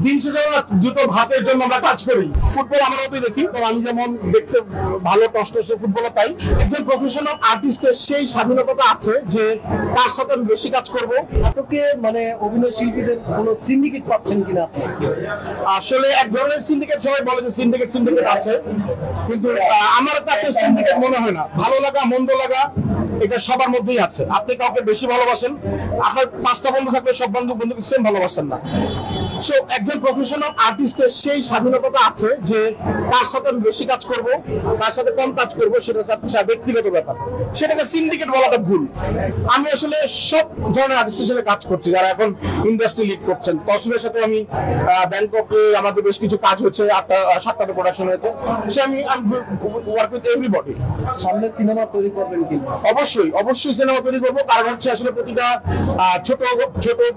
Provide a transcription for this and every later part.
দিন শেষে দুটো ভাতের জন্য আমরা কাজ করি। ফুটবল আমার মতোই দেখি, তো আমি যেমন দেখতে ভালো টসটসে ফুটবল তাই একজন প্রফেশনাল আর্টিস্টের সেই স্বাধীনতা আছে যে তার সাথে আমি বেশি কাজ করব। নাটকে মানে অভিনয় শিল্পীদের কোনো সিন্ডিকেট পাচ্ছেন কিনা আপনি? আসলে এক ধরনের সিন্ডিকেট, সবাই বলে যে সিন্ডিকেট আছে, কিন্তু আমার কাছে সিন্ডিকেট মনে হয় না। ভালো লাগা মন্দ লাগা এটা সবার মধ্যেই আছে। আপনি কাউকে বেশি ভালোবাসেন, আপনার 5টা বন্ধু থাকলে সব বন্ধুকে সেম ভালোবাসেন না। সো একজন প্রফেশনাল আর্টিস্টের সেই স্বাধীনতা আছে যে তার সাথে আমি বেশি কাজ করব, তার সাথে কম কাজ করব, সেটা তার ব্যক্তিগত ব্যাপার। সেটাকে সিন্ডিকেট বলাটা ভুল। আমি আসলে সব ধরনের আর্টিস্টের সাথে কাজ করছি যারা এখন ইন্ডাস্ট্রি লিড করছেন। তসমের সাথে আমি ব্যাংককে আমাদের বেশ কিছু কাজ হচ্ছে, 7টা প্রোডাকশন হয়েছে। সে আমি ওয়ার্ক উইথ এভরিবডি। সামনে সিনেমা তৈরি করবেন কি? অবশ্যই সিনেমা তৈরি করবো, কারণ হচ্ছে আসলে প্রতিটা ছোট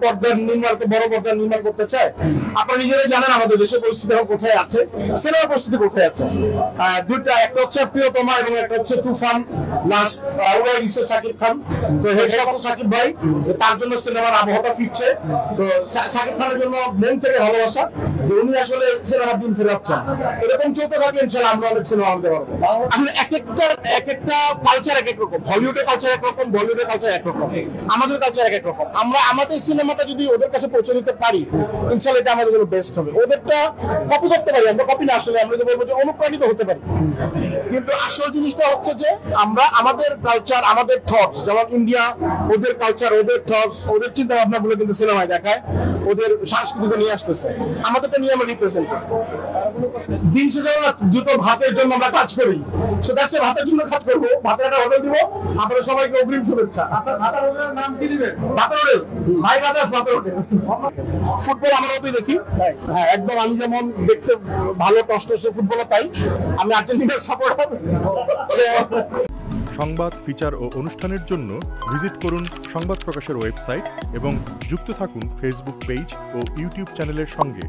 পর্দার নির্মাণ বড় পর্দার নির্মাণ করতে চায়। আপনারা নিজেরাই জানেন আমাদের দেশের পরিস্থিতি কোথায় আছে, সিনেমার পরিস্থিতি কোথায় আছে। দুইটা, একটা হচ্ছে প্রিয়তমা এবং একটা হচ্ছে তুফান। লাস্ট সাকিব খান, তো সাকিব ভাই তার জন্য সিনেমার আবহাওয়া ফিরছে। তো সাকিব খানের জন্য মন থেকে ভালোবাসা যে উনি আসলে সিনেমার দিন ফেরাচ্ছেন। এরকম চলতে থাকলে ইনশাআল্লাহ আমরা অনেক সিনেমা আনতে পারবো। আসলে এক একটা কালচার এক এক রকম। হলিউডের কালচার একরকম, বলিউডের কালচার একরকম, আমাদের কালচার এক এক রকম। আমরা আমাদের সিনেমাটা যদি ওদের কাছে পৌঁছে দিতে পারি, ইনশাআল্লাহ এটা আমাদের জন্য বেস্ট হবে। ওদেরটা কপি করতে পারি, আমরা কপি না, আসলে আমরা যদি বলবো যে অনুপ্রাণিত হতে পারি। কিন্তু আসল জিনিসটা হচ্ছে যে আমরা আমাদের কালচার, আমাদের থটস, যেমন ইন্ডিয়া ওদের কালচার, ওদের থটস, ওদের চিন্তা ভাবনা গুলো কিন্তু সিনেমায় দেখায়, ওদের সংস্কৃতিতে নিয়ে আসতেছে, আমাদেরটা নিয়ে আমরা রিপ্রেজেন্ট করি। দিন শেষে দুটো ভাতের জন্য আমরা কাজ করি, সেটা হচ্ছে ভাতের জন্য কাজ করবো, ভাতের একটা হোটেল দিব। আপনাদের সবাইকে অগ্রিম শুভেচ্ছা। আপনার ভাতের হোটেলের নাম কি দিবেন? ভাতের হোটেল, ভাই বাজার ভাতের হোটেল। ফুটবল আমার মতোই দেখি, হ্যাঁ একদম। আমি যেমন দেখতে ভালো টসটসে ফুটবল তাই আমি আর্জেন্টিনার সাপোর্টার। সংবাদ, ফিচার ও অনুষ্ঠানের জন্য ভিজিট করুন সংবাদ প্রকাশের ওয়েবসাইট এবং যুক্ত থাকুন ফেসবুক পেজ ও ইউটিউব চ্যানেলের সঙ্গে।